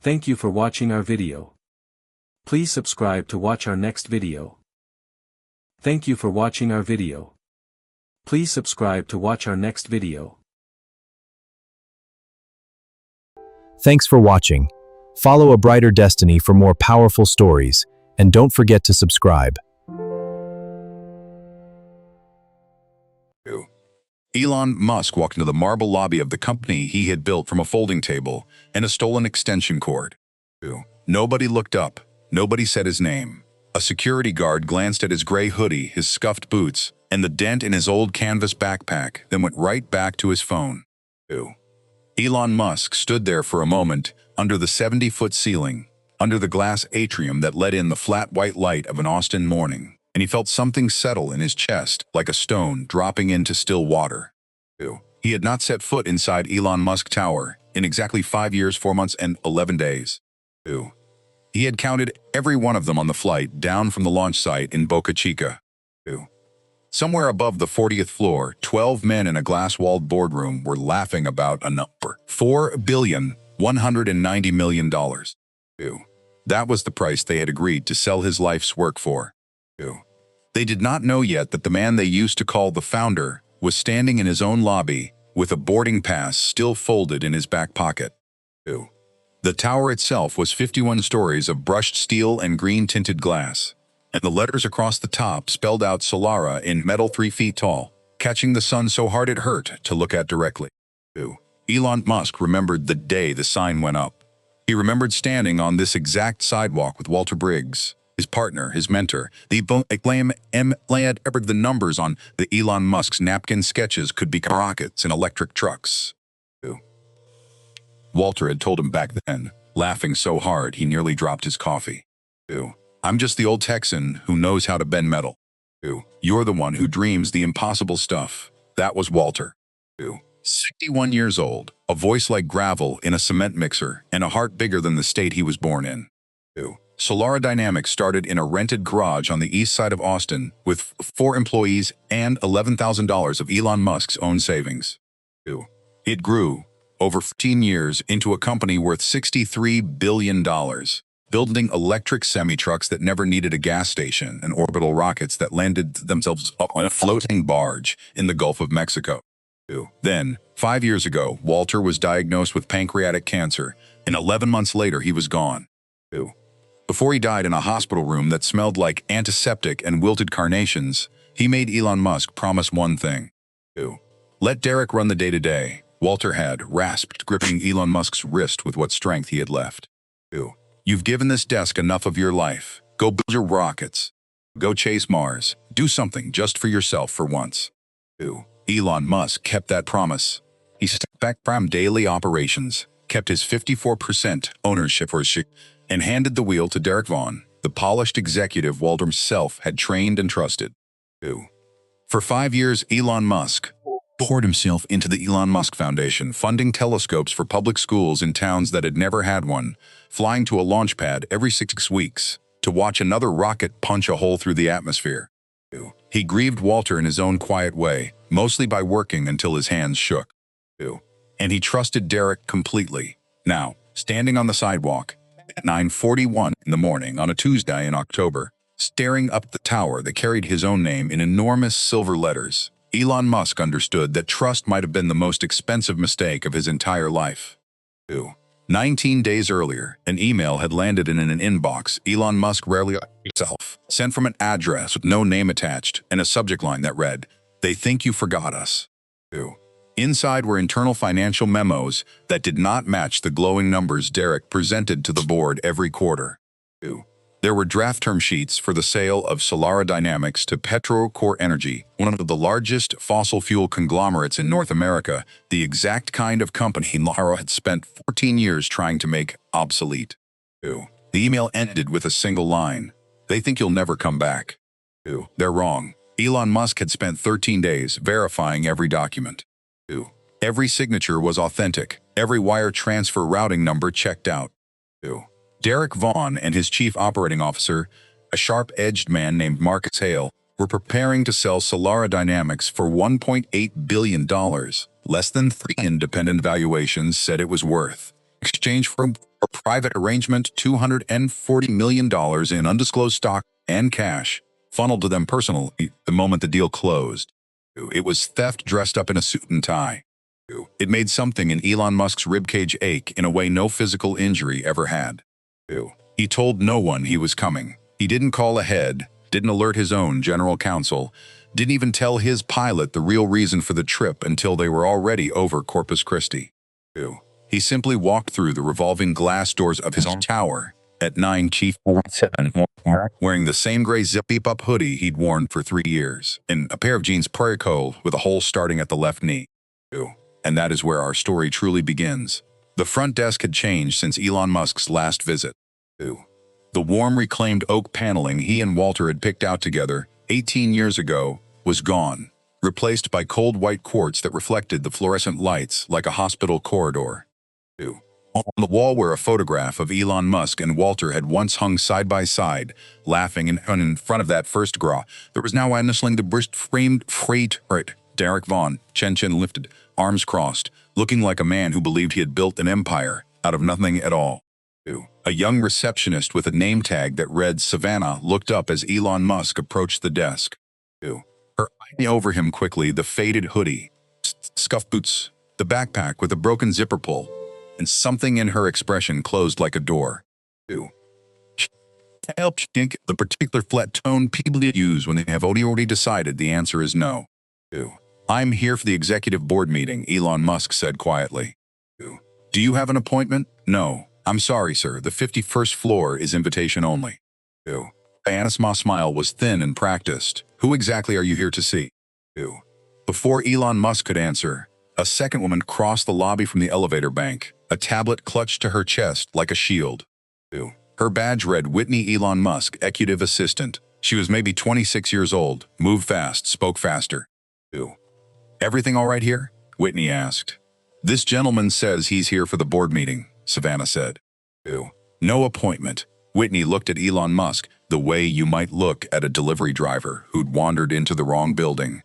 Thank you for watching our video. Please subscribe to watch our next video. Thank you for watching our video. Please subscribe to watch our next video. Thanks for watching. Follow a brighter destiny for more powerful stories, and don't forget to subscribe. Elon Musk walked into the marble lobby of the company he had built from a folding table and a stolen extension cord. Nobody looked up. Nobody said his name. A security guard glanced at his gray hoodie, his scuffed boots, and the dent in his old canvas backpack, then went right back to his phone. Elon Musk stood there for a moment, under the 70-foot ceiling, under the glass atrium that let in the flat white light of an Austin morning, and he felt something settle in his chest, like a stone dropping into still water. He had not set foot inside Elon Musk Tower in exactly 5 years, 4 months, and 11 days. He had counted every one of them on the flight down from the launch site in Boca Chica. Somewhere above the 40th floor, 12 men in a glass-walled boardroom were laughing about a number: $4,190 million. That was the price they had agreed to sell his life's work for. They did not know yet that the man they used to call the founder was standing in his own lobby with a boarding pass still folded in his back pocket. The tower itself was 51 stories of brushed steel and green-tinted glass, and the letters across the top spelled out Solara in metal 3 feet tall, catching the sun so hard it hurt to look at directly. Elon Musk remembered the day the sign went up. He remembered standing on this exact sidewalk with Walter Briggs, his partner, his mentor. The numbers on the Elon Musk's napkin sketches could be rockets and electric trucks. Walter had told him back then, laughing so hard he nearly dropped his coffee. I'm just the old Texan who knows how to bend metal. You're the one who dreams the impossible stuff. That was Walter. 61 years old, a voice like gravel in a cement mixer, and a heart bigger than the state he was born in. Solara Dynamics started in a rented garage on the east side of Austin with 4 employees and $11,000 of Elon Musk's own savings. It grew, over 15 years, into a company worth $63 billion, building electric semi-trucks that never needed a gas station and orbital rockets that landed themselves up on a floating barge in the Gulf of Mexico. Then, 5 years ago, Walter was diagnosed with pancreatic cancer, and 11 months later he was gone. Before he died in a hospital room that smelled like antiseptic and wilted carnations, he made Elon Musk promise one thing. Let Derek run the day-to-day, Walter had rasped, gripping Elon Musk's wrist with what strength he had left. You've given this desk enough of your life. Go build your rockets. Go chase Mars. Do something just for yourself for once. Elon Musk kept that promise. He stepped back from daily operations, kept his 54% ownership, and handed the wheel to Derek Vaughn, the polished executive Walter himself had trained and trusted. For 5 years, Elon Musk poured himself into the Elon Musk Foundation, funding telescopes for public schools in towns that had never had one, flying to a launch pad every 6 weeks to watch another rocket punch a hole through the atmosphere. He grieved Walter in his own quiet way, mostly by working until his hands shook. And he trusted Derek completely. Now, standing on the sidewalk at 9:41 in the morning on a Tuesday in October, staring up the tower that carried his own name in enormous silver letters, Elon Musk understood that trust might have been the most expensive mistake of his entire life. 19 days earlier, an email had landed in an inbox Elon Musk rarely himself, sent from an address with no name attached and a subject line that read, "They think you forgot us." Inside were internal financial memos that did not match the glowing numbers Derek presented to the board every quarter. There were draft term sheets for the sale of Solara Dynamics to Petrocore Energy, one of the largest fossil fuel conglomerates in North America, the exact kind of company Lara had spent 14 years trying to make obsolete. The email ended with a single line: "They think you'll never come back." They're wrong. Elon Musk had spent 13 days verifying every document. Every signature was authentic, every wire transfer routing number checked out. Derek Vaughn and his chief operating officer, a sharp-edged man named Marcus Hale, were preparing to sell Solara Dynamics for $1.8 billion, less than 3 independent valuations said it was worth. exchange for a private arrangement, $240 million in undisclosed stock and cash, funneled to them personally the moment the deal closed. It was theft dressed up in a suit and tie. It made something in Elon Musk's ribcage ache in a way no physical injury ever had. He told no one he was coming. He didn't call ahead, didn't alert his own general counsel, didn't even tell his pilot the real reason for the trip until they were already over Corpus Christi. He simply walked through the revolving glass doors of his tower at 9 Chief 7, wearing the same gray zip-up hoodie he'd worn for 3 years, and a pair of jeans prairie coal with a hole starting at the left knee. And that is where our story truly begins. The front desk had changed since Elon Musk's last visit. The warm reclaimed oak paneling he and Walter had picked out together 18 years ago was gone, replaced by cold white quartz that reflected the fluorescent lights like a hospital corridor. On the wall where a photograph of Elon Musk and Walter had once hung side by side, laughing in front of that first graw, there was now nestling the brisk-framed freight Derek Vaughn, chin lifted, arms crossed, looking like a man who believed he had built an empire out of nothing at all. A young receptionist with a name tag that read Savannah looked up as Elon Musk approached the desk. Her eye over him quickly, the faded hoodie, scuffed boots, the backpack with a broken zipper pull, and something in her expression closed like a door. Help think the particular flat tone people use when they have already decided the answer is no. I'm here for the executive board meeting, Elon Musk said quietly. Do you have an appointment? No. I'm sorry, sir. The 51st floor is invitation only. Diana's smile was thin and practiced. Who exactly are you here to see? Before Elon Musk could answer, a second woman crossed the lobby from the elevator bank, a tablet clutched to her chest like a shield. Her badge read Whitney Elon Musk, executive assistant. She was maybe 26 years old, moved fast, spoke faster. Everything all right here? Whitney asked. This gentleman says he's here for the board meeting, Savannah said. No appointment. Whitney looked at Elon Musk the way you might look at a delivery driver who'd wandered into the wrong building.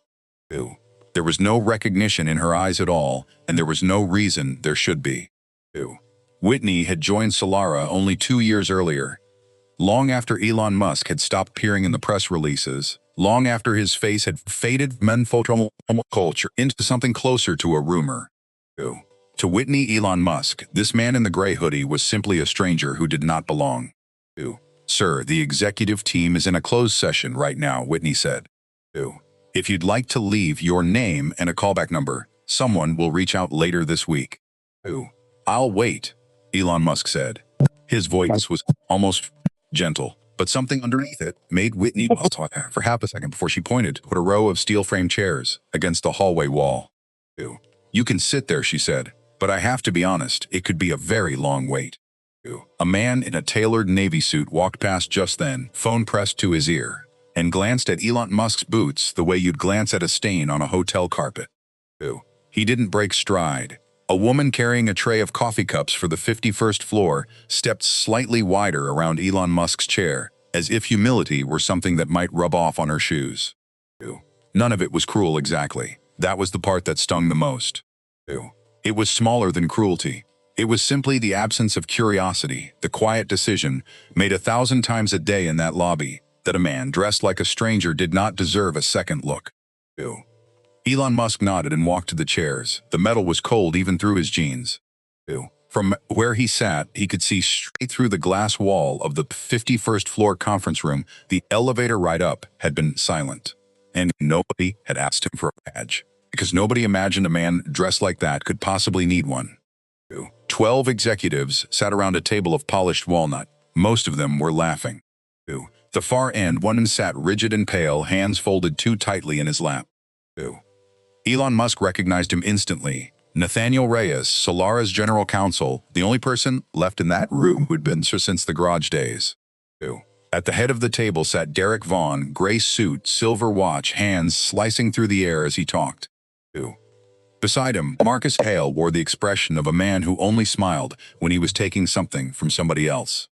There was no recognition in her eyes at all, and there was no reason there should be. Whitney had joined Solara only 2 years earlier, long after Elon Musk had stopped appearing in the press releases, long after his face had faded from photo culture into something closer to a rumor. To Whitney Elon Musk, this man in the gray hoodie was simply a stranger who did not belong. Sir, the executive team is in a closed session right now, Whitney said. If you'd like to leave your name and a callback number, someone will reach out later this week. I'll wait, Elon Musk said. His voice was almost gentle, but something underneath it made Whitney talk for half a second before she pointed to a row of steel-framed chairs against the hallway wall. You can sit there, she said, but I have to be honest, it could be a very long wait. A man in a tailored Navy suit walked past just then, phone pressed to his ear, and glanced at Elon Musk's boots the way you'd glance at a stain on a hotel carpet. He didn't break stride. A woman carrying a tray of coffee cups for the 51st floor stepped slightly wider around Elon Musk's chair, as if humility were something that might rub off on her shoes. None of it was cruel exactly. That was the part that stung the most. It was smaller than cruelty. It was simply the absence of curiosity, the quiet decision, made 1,000 times a day in that lobby, that a man dressed like a stranger did not deserve a second look. Elon Musk nodded and walked to the chairs. The metal was cold even through his jeans. From where he sat, he could see straight through the glass wall of the 51st floor conference room. The elevator ride up had been silent, and nobody had asked him for a badge, because nobody imagined a man dressed like that could possibly need one. 12 executives sat around a table of polished walnut. Most of them were laughing. The far end, one sat rigid and pale, hands folded too tightly in his lap. Elon Musk recognized him instantly. Nathaniel Reyes, Solara's general counsel, the only person left in that room who'd been there since the garage days. At the head of the table sat Derek Vaughn, gray suit, silver watch, hands slicing through the air as he talked. Beside him, Marcus Hale wore the expression of a man who only smiled when he was taking something from somebody else.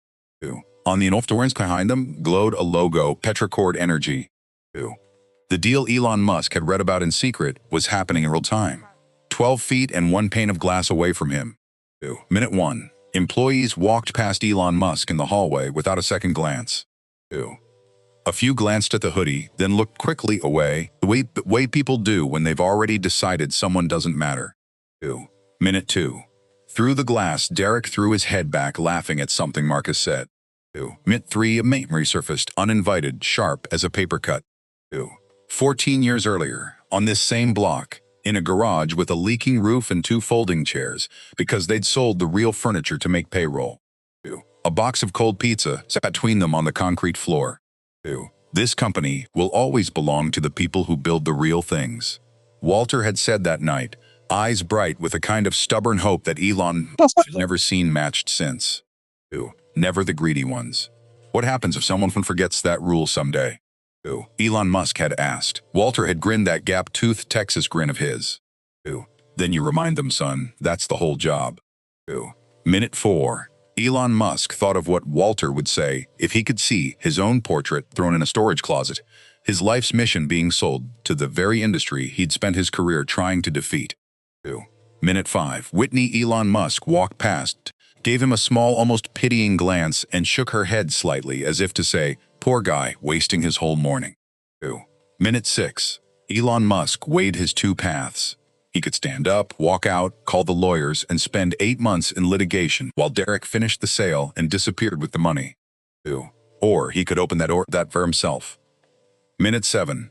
On the influence behind them glowed a logo, Petrichord Energy. The deal Elon Musk had read about in secret was happening in real time, 12 feet and one pane of glass away from him. Minute 1. Employees walked past Elon Musk in the hallway without a second glance. 2. A few glanced at the hoodie, then looked quickly away, the way people do when they've already decided someone doesn't matter. 2. Minute 2. Through the glass, Derek threw his head back, laughing at something Marcus said. 2. Minute 3. A mate resurfaced, uninvited, sharp as a paper cut. 2. 14 years earlier, on this same block, in a garage with a leaking roof and 2 folding chairs, because they'd sold the real furniture to make payroll. 2. A box of cold pizza sat between them on the concrete floor. 2. This company will always belong to the people who build the real things. Walter had said that night, eyes bright with a kind of stubborn hope that Elon had never seen matched since. 2. Never the greedy ones. What happens if someone forgets that rule someday? 2. Elon Musk had asked. Walter had grinned that gap-toothed Texas grin of his. 2. Then you remind them, son, that's the whole job. 2. Minute 4. Elon Musk thought of what Walter would say if he could see his own portrait thrown in a storage closet, his life's mission being sold to the very industry he'd spent his career trying to defeat. 2. Minute 5. Whitney Elon Musk walked past, gave him a small, almost pitying glance, and shook her head slightly as if to say, poor guy, wasting his whole morning. 2. Minute 6. Elon Musk weighed his 2 paths. He could stand up, walk out, call the lawyers, and spend 8 months in litigation while Derek finished the sale and disappeared with the money. 2. Or he could open that for himself. Minute 7.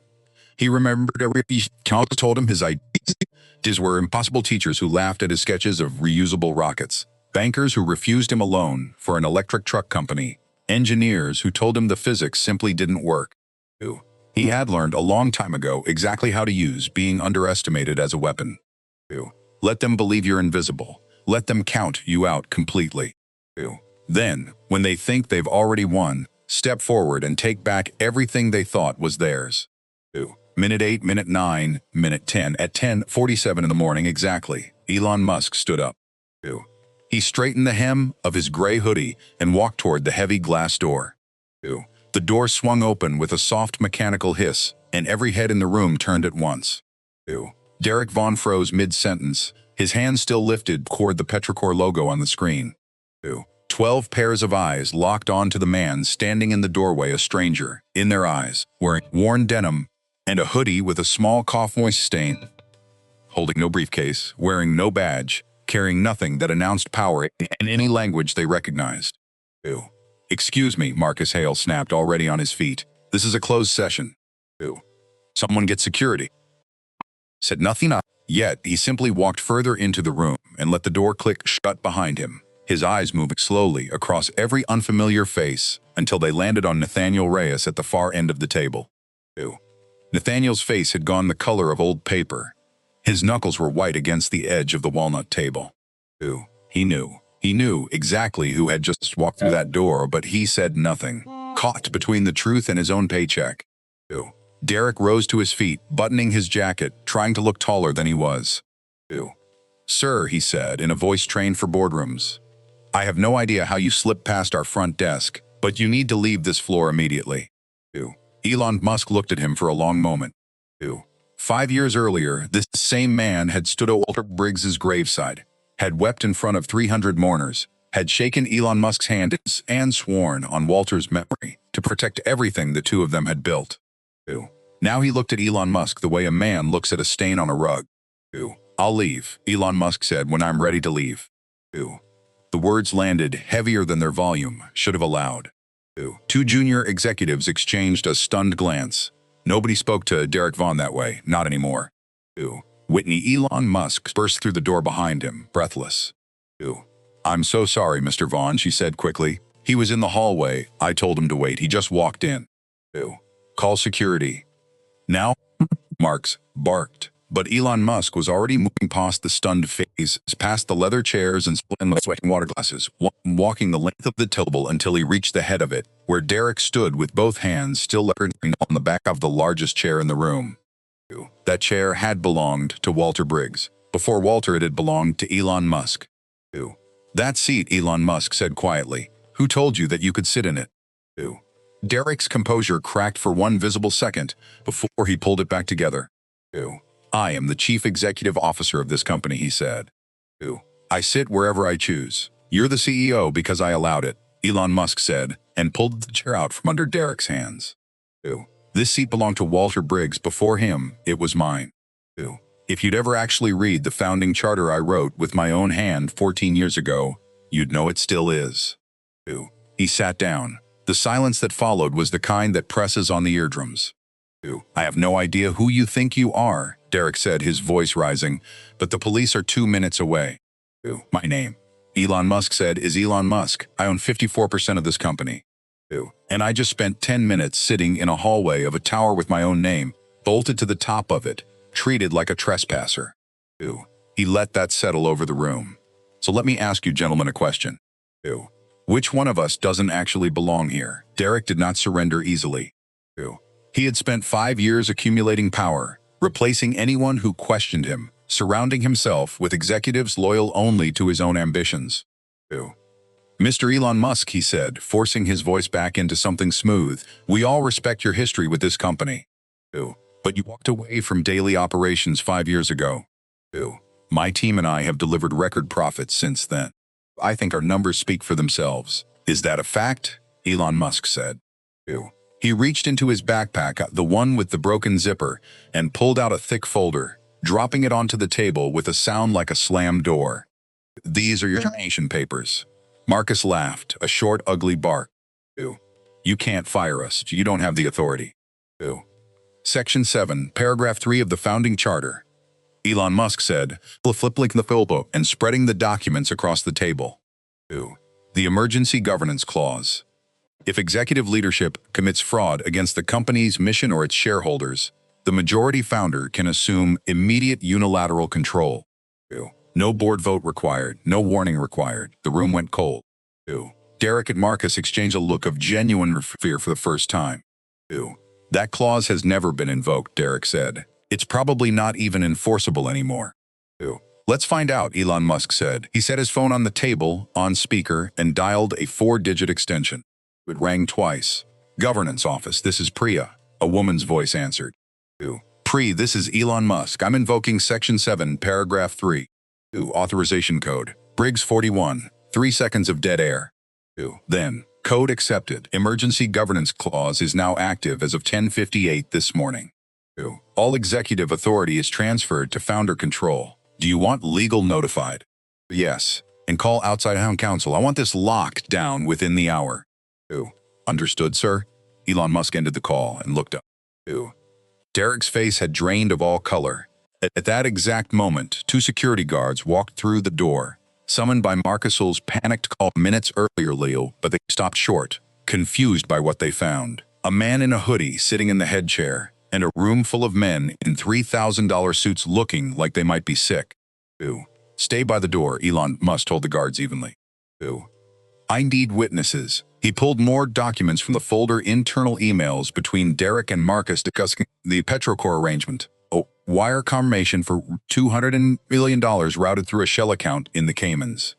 He remembered every count told him his ideas were impossible, teachers who laughed at his sketches of reusable rockets, bankers who refused him a loan for an electric truck company, engineers who told him the physics simply didn't work. 2. He had learned a long time ago exactly how to use being underestimated as a weapon. 2. Let them believe you're invisible. Let them count you out completely. 2. Then, when they think they've already won, step forward and take back everything they thought was theirs. 2. Minute 8, minute 9, minute 10. At 10:47 in the morning exactly, Elon Musk stood up. 2. He straightened the hem of his gray hoodie and walked toward the heavy glass door. 2. The door swung open with a soft mechanical hiss, and every head in the room turned at once. 2. Derek Vaughn froze mid-sentence, his hand still lifted toward the Petrichor logo on the screen. 2. 12 pairs of eyes locked onto the man standing in the doorway, a stranger, in their eyes, wearing worn denim and a hoodie with a small cough moist stain, holding no briefcase, wearing no badge, carrying nothing that announced power in any language they recognized. 2. Excuse me, Marcus Hale snapped, already on his feet. This is a closed session. 2. Someone get security. Said nothing yet. He simply walked further into the room and let the door click shut behind him, his eyes moving slowly across every unfamiliar face until they landed on Nathaniel Reyes at the far end of the table. 2. Nathaniel's face had gone the color of old paper. His knuckles were white against the edge of the walnut table. 2. He knew exactly who had just walked through that door, but he said nothing, caught between the truth and his own paycheck. 2. Derek rose to his feet, buttoning his jacket, trying to look taller than he was. 2. Sir, he said in a voice trained for boardrooms, I have no idea how you slipped past our front desk, but you need to leave this floor immediately. 2. Elon Musk looked at him for a long moment. 2. 5 years earlier, this same man had stood at Walter Briggs's graveside, had wept in front of 300 mourners, had shaken Elon Musk's hand and sworn on Walter's memory to protect everything the two of them had built. 2. Now he looked at Elon Musk the way a man looks at a stain on a rug. 2. I'll leave, Elon Musk said, when I'm ready to leave. 2. The words landed heavier than their volume should have allowed. 2. Two junior executives exchanged a stunned glance. Nobody spoke to Derek Vaughn that way, not anymore. 2. Whitney Elon Musk burst through the door behind him, breathless. 2. I'm so sorry, Mr. Vaughn, she said quickly. He was in the hallway. I told him to wait. He just walked in. 2. Call security. Now? Marks barked. But Elon Musk was already moving past the stunned face, past the leather chairs and sweating water glasses, walking the length of the table until he reached the head of it, where Derek stood with both hands still leaning on the back of the largest chair in the room. That chair had belonged to Walter Briggs. Before Walter, it had belonged to Elon Musk. 2. That seat, Elon Musk said quietly. Who told you that you could sit in it? 2. Derek's composure cracked for one visible second before he pulled it back together. 2. I am the chief executive officer of this company, he said. 2. I sit wherever I choose. You're the CEO because I allowed it, Elon Musk said, and pulled the chair out from under Derek's hands. Ew. This seat belonged to Walter Briggs. Before him, it was mine. Ew. If you'd ever actually read the founding charter I wrote with my own hand 14 years ago, you'd know it still is. Ew. He sat down. The silence that followed was the kind that presses on the eardrums. Ew. I have no idea who you think you are, Derek said, his voice rising, but the police are 2 minutes away. Ew. My name, Elon Musk said, is Elon Musk. I own 54% of this company. Ew. And I just spent 10 minutes sitting in a hallway of a tower with my own name, bolted to the top of it, treated like a trespasser. Ew. He let that settle over the room. So let me ask you gentlemen a question. Ew. Which one of us doesn't actually belong here? Derek did not surrender easily. Ew. He had spent 5 years accumulating power, replacing anyone who questioned him, surrounding himself with executives loyal only to his own ambitions. Ew. Mr. Elon Musk, he said, forcing his voice back into something smooth, we all respect your history with this company. Ew. But you walked away from daily operations 5 years ago. Ew. My team and I have delivered record profits since then. I think our numbers speak for themselves. Is that a fact? Elon Musk said. Ew. He reached into his backpack, the one with the broken zipper, and pulled out a thick folder, dropping it onto the table with a sound like a slammed door. These are your termination papers. Marcus laughed, a short, ugly bark. Ew. You can't fire us. You don't have the authority. Ew. Section 7, Paragraph 3 of the Founding Charter. Elon Musk said, flipping the filbo and spreading the documents across the table. Ew. The Emergency Governance Clause. If executive leadership commits fraud against the company's mission or its shareholders, the majority founder can assume immediate unilateral control. Ew. No board vote required, no warning required. The room went cold. Ew. Derek and Marcus exchanged a look of genuine fear for the first time. Ew. That clause has never been invoked, Derek said. It's probably not even enforceable anymore. Ew. Let's find out, Elon Musk said. He set his phone on the table, on speaker, and dialed a 4-digit extension. It rang twice. Governance office, this is Priya, a woman's voice answered. Ew. Pri, this is Elon Musk. I'm invoking Section 7, Paragraph 3. Ew. Authorization code. Briggs 41. 3 seconds of dead air. Ew. Then, code accepted. Emergency governance clause is now active as of 10:58 this morning. Ew. All executive authority is transferred to founder control. Do you want legal notified? Yes. And call outside counsel. I want this locked down within the hour. Ew. Understood, sir? Elon Musk ended the call and looked up. Ew. Derek's face had drained of all color. At that exact moment, 2 security guards walked through the door, summoned by Marcus's panicked call minutes earlier, Leo, but they stopped short, confused by what they found. A man in a hoodie sitting in the head chair, and a room full of men in $3,000 suits looking like they might be sick. Ew. Stay by the door, Elon Musk told the guards evenly. Ew. I need witnesses. He pulled more documents from the folder, internal emails between Derek and Marcus discussing the Petrocore arrangement. A wire confirmation for $200 million routed through a shell account in the Caymans.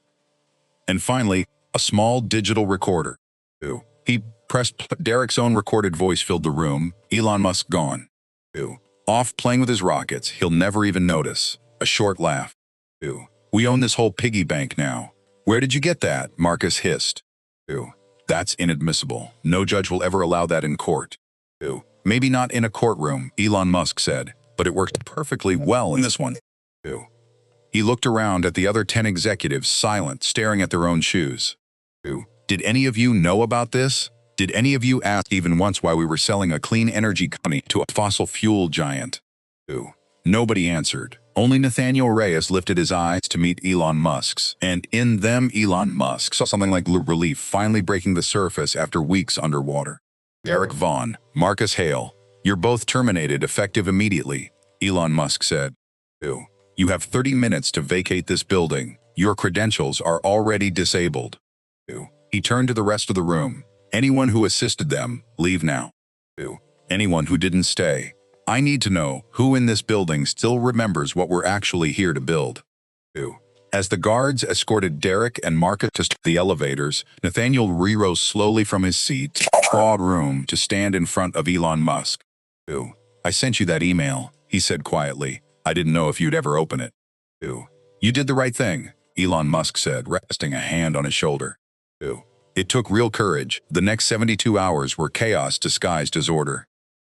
And finally, a small digital recorder. Ew. He pressed Derek's own recorded voice filled the room. Elon Musk gone. Ew. Off playing with his rockets. He'll never even notice. A short laugh. Ew. We own this whole piggy bank now. Where did you get that? Marcus hissed. Ew. That's inadmissible. No judge will ever allow that in court. Ew. Maybe not in a courtroom, Elon Musk said, but it worked perfectly well in this one. Ew. He looked around at the other 10 executives, silent, staring at their own shoes. Ew. Did any of you know about this? Did any of you ask even once why we were selling a clean energy company to a fossil fuel giant? Ew. Nobody answered. Only Nathaniel Reyes lifted his eyes to meet Elon Musk's, and in them Elon Musk saw something like relief finally breaking the surface after weeks underwater. Derek Vaughn, Marcus Hale, you're both terminated effective immediately, Elon Musk said. Ew. You have 30 minutes to vacate this building. Your credentials are already disabled. Ew. He turned to the rest of the room. Anyone who assisted them, leave now. Ew. Anyone who didn't stay. I need to know who in this building still remembers what we're actually here to build. Ew. As the guards escorted Derek and Marcus to the elevators, Nathaniel rose slowly from his seat, trod room to stand in front of Elon Musk. Ew. I sent you that email, he said quietly. I didn't know if you'd ever open it. Ew. You did the right thing, Elon Musk said, resting a hand on his shoulder. Ew. It took real courage. The next 72 hours were chaos disguised as order.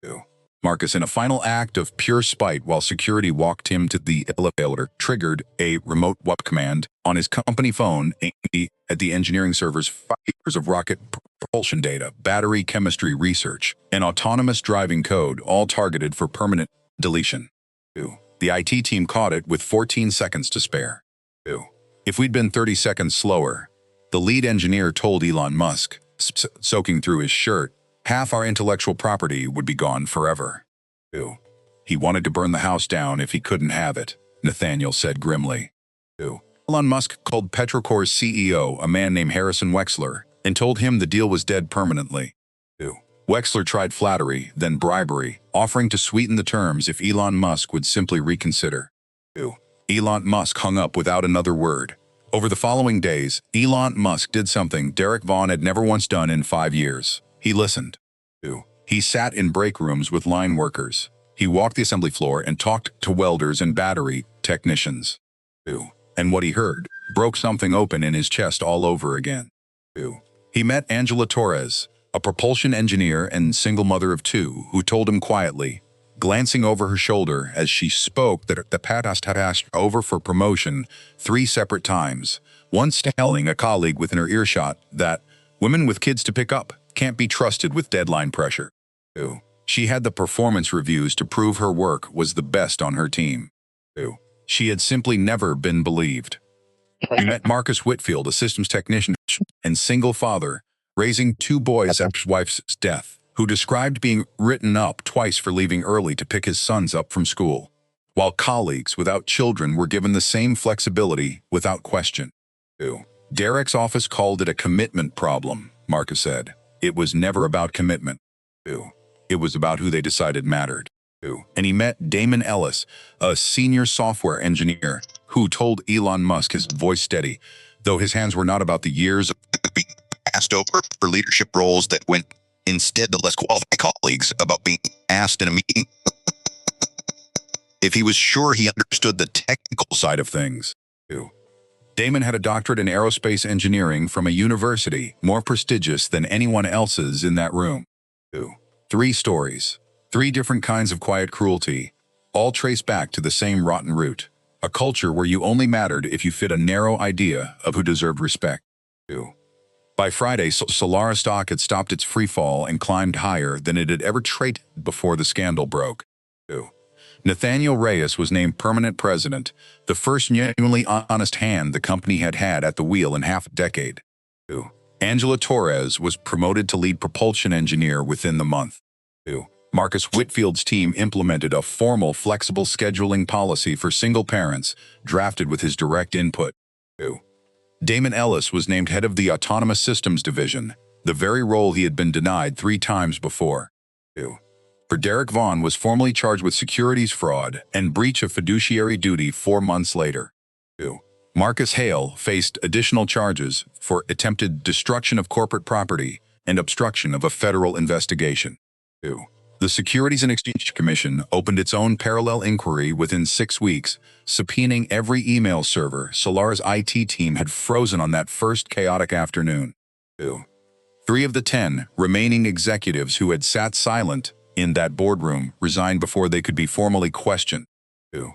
Ew. Marcus, in a final act of pure spite while security walked him to the elevator, triggered a remote WAP command on his company phone aimed at the engineering server's 5 years of rocket propulsion data, battery chemistry research, and autonomous driving code, all targeted for permanent deletion. Ew. The IT team caught it with 14 seconds to spare. Ew. If we'd been 30 seconds slower, the lead engineer told Elon Musk, soaking through his shirt, half our intellectual property would be gone forever. Ew. He wanted to burn the house down if he couldn't have it, Nathaniel said grimly. Ew. Elon Musk called Petrocor's CEO, a man named Harrison Wexler, and told him the deal was dead permanently. Ew. Wexler tried flattery, then bribery, offering to sweeten the terms if Elon Musk would simply reconsider. Ew. Elon Musk hung up without another word. Over the following days, Elon Musk did something Derek Vaughn had never once done in 5 years. He listened. Ew. He sat in break rooms with line workers. He walked the assembly floor and talked to welders and battery technicians. Ew. And what he heard broke something open in his chest all over again. Ew. He met Angela Torres, a propulsion engineer and single mother of 2, who told him quietly, glancing over her shoulder as she spoke, that the past had asked over for promotion 3 separate times, once telling a colleague within her earshot that women with kids to pick up can't be trusted with deadline pressure. Ew. She had the performance reviews to prove her work was the best on her team. Ew. She had simply never been believed. He met Marcus Whitfield, a systems technician and single father, raising 2 boys after his wife's death, who described being written up twice for leaving early to pick his sons up from school, while colleagues without children were given the same flexibility without question. Ew. Derek's office called it a commitment problem, Marcus said. It was never about commitment. Ew. It was about who they decided mattered. Ew. And he met Damon Ellis, a senior software engineer, who told Elon Musk, his voice steady, though his hands were not about the years of being passed over for leadership roles that went instead to less qualified colleagues, about being asked in a meeting if he was sure he understood the technical side of things. Ew. Damon had a doctorate in aerospace engineering from a university more prestigious than anyone else's in that room. Ew. 3 stories, 3 different kinds of quiet cruelty, all trace back to the same rotten root, a culture where you only mattered if you fit a narrow idea of who deserved respect. Ew. By Friday, Solaris stock had stopped its free fall and climbed higher than it had ever traded before the scandal broke. Ew. Nathaniel Reyes was named permanent president, the first genuinely honest hand the company had had at the wheel in half a decade. Ew. Angela Torres was promoted to lead propulsion engineer within the month. Ew. Marcus Whitfield's team implemented a formal flexible scheduling policy for single parents, drafted with his direct input. Ew. Damon Ellis was named head of the Autonomous Systems Division, the very role he had been denied 3 times before. Ew. For Derek Vaughn was formally charged with securities fraud and breach of fiduciary duty 4 months later. Ew. Marcus Hale faced additional charges for attempted destruction of corporate property and obstruction of a federal investigation. Ew. The Securities and Exchange Commission opened its own parallel inquiry within 6 weeks, subpoenaing every email server Solaris' IT team had frozen on that first chaotic afternoon. Ew. 3 of the 10 remaining executives who had sat silent in that boardroom resigned before they could be formally questioned. Ew.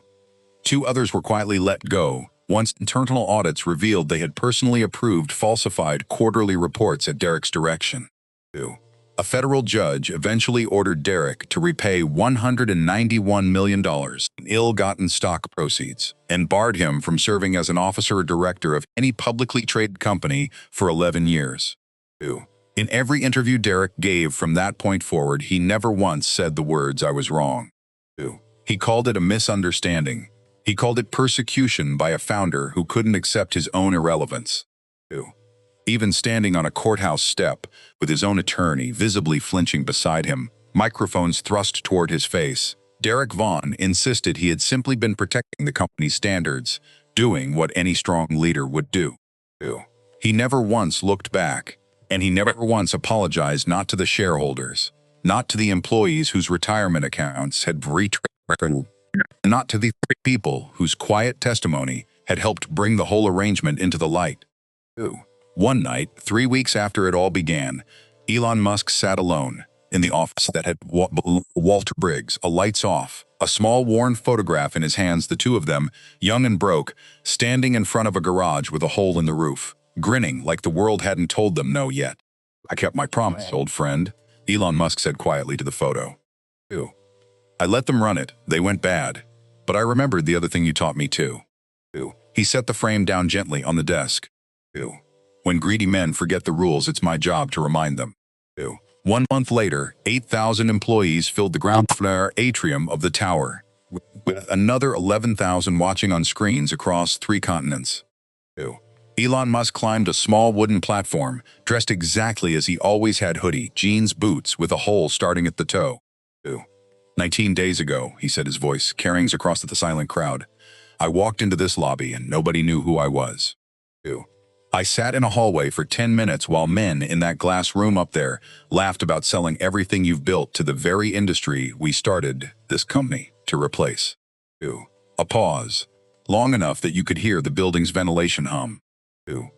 2 others were quietly let go once internal audits revealed they had personally approved falsified quarterly reports at Derek's direction. Ew. A federal judge eventually ordered Derek to repay $191 million in ill-gotten stock proceeds and barred him from serving as an officer or director of any publicly traded company for 11 years. Ew. In every interview Derek gave from that point forward, he never once said the words, "I was wrong." Ew. He called it a misunderstanding. He called it persecution by a founder who couldn't accept his own irrelevance. Ew. Even standing on a courthouse step, with his own attorney visibly flinching beside him, microphones thrust toward his face, Derek Vaughn insisted he had simply been protecting the company's standards, doing what any strong leader would do. Ew. He never once looked back, and he never once apologized, not to the shareholders, not to the employees whose retirement accounts had retracted, not to the people whose quiet testimony had helped bring the whole arrangement into the light. 2. One night, 3 weeks after it all began, Elon Musk sat alone in the office that had Walter Briggs, a lights off, a small worn photograph in his hands, the two of them, young and broke, standing in front of a garage with a hole in the roof, grinning like the world hadn't told them no yet. "I kept my promise, old friend," Elon Musk said quietly to the photo. 2. "I let them run it. They went bad. But I remembered the other thing you taught me too." 2. He set the frame down gently on the desk. 2. "When greedy men forget the rules, it's my job to remind them." 2. 1 month later, 8,000 employees filled the ground floor atrium of the tower, with another 11,000 watching on screens across 3 continents. 2. Elon Musk climbed a small wooden platform, dressed exactly as he always had: hoodie, jeans, boots, with a hole starting at the toe. 2. 19 days ago, he said, his voice carrying across the silent crowd, "I walked into this lobby and nobody knew who I was." 2. "I sat in a hallway for 10 minutes while men in that glass room up there laughed about selling everything you've built to the very industry we started this company to replace." 2. A pause, long enough that you could hear the building's ventilation hum. 2.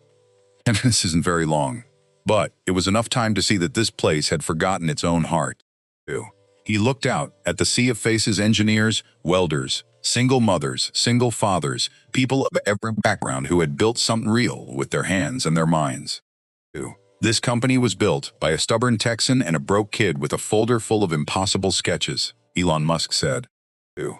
And this isn't very long, but it was enough time to see that this place had forgotten its own heart. 2. He looked out at the sea of faces: engineers, welders, single mothers, single fathers, people of every background who had built something real with their hands and their minds. 2. This company was built by a stubborn Texan and a broke kid with a folder full of impossible sketches, Elon Musk said. 2.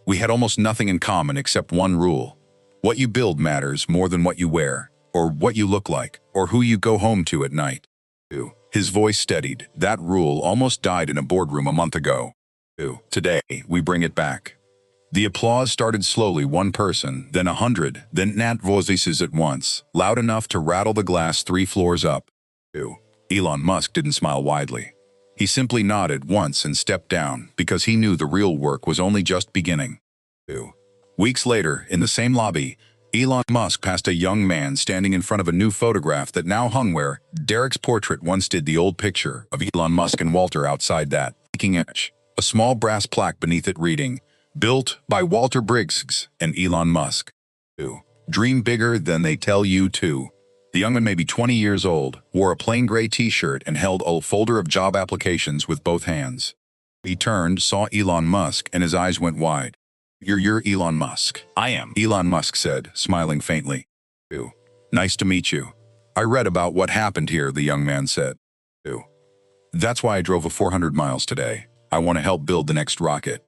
We had almost nothing in common except one rule: what you build matters more than what you wear, or what you look like, or who you go home to at night. 2. His voice steadied. That rule almost died in a boardroom a month ago. 2. Today, we bring it back. The applause started slowly: 1 person, then 100, then nat voices at once, loud enough to rattle the glass 3 floors up. 2. Elon Musk didn't smile widely. He simply nodded once and stepped down, because he knew the real work was only just beginning. 2. Weeks later, in the same lobby, Elon Musk passed a young man standing in front of a new photograph that now hung where Derek's portrait once did. The old picture of Elon Musk and Walter outside that leaking edge. A small brass plaque beneath it reading, "Built by Walter Briggs and Elon Musk." 2. Dream bigger than they tell you to. The young man, maybe 20 years old, wore a plain gray t-shirt and held a folder of job applications with both hands. He turned, saw Elon Musk, and his eyes went wide. You're Elon Musk." "I am," Elon Musk said, smiling faintly. 2. "Nice to meet you. I read about what happened here," the young man said. 2. "That's why I drove 400 miles today. I want to help build the next rocket."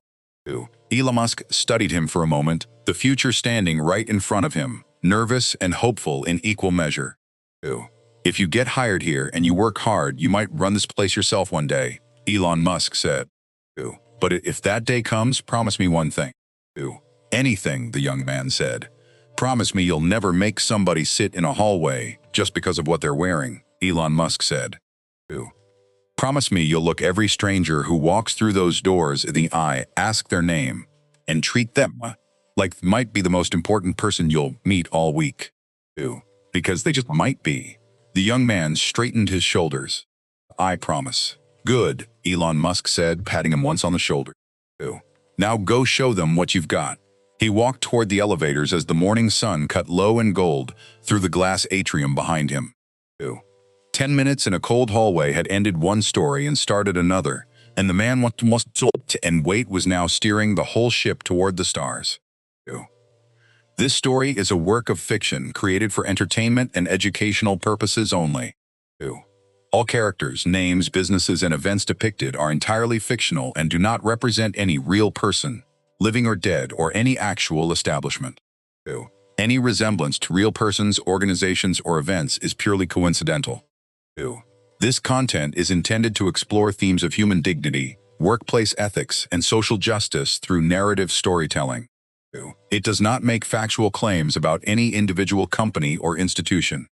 2. Elon Musk studied him for a moment, the future standing right in front of him, nervous and hopeful in equal measure. 2. "If you get hired here and you work hard, you might run this place yourself one day," Elon Musk said. 2. "But if that day comes, promise me one thing." 2. "Anything," the young man said. "Promise me you'll never make somebody sit in a hallway just because of what they're wearing," Elon Musk said. 2. "Promise me you'll look every stranger who walks through those doors in the eye, ask their name, and treat them like they might be the most important person you'll meet all week." 2. "Because they just might be." The young man straightened his shoulders. "I promise." "Good," Elon Musk said, patting him once on the shoulder. 2. "Now go show them what you've got." He walked toward the elevators as the morning sun cut low and gold through the glass atrium behind him. 2. 10 minutes in a cold hallway had ended one story and started another, and the man and weight was now steering the whole ship toward the stars. 2. This story is a work of fiction created for entertainment and educational purposes only. 2. All characters, names, businesses, and events depicted are entirely fictional and do not represent any real person, living or dead, or any actual establishment. 2. Any resemblance to real persons, organizations, or events is purely coincidental. 2. This content is intended to explore themes of human dignity, workplace ethics, and social justice through narrative storytelling. 2. It does not make factual claims about any individual company or institution.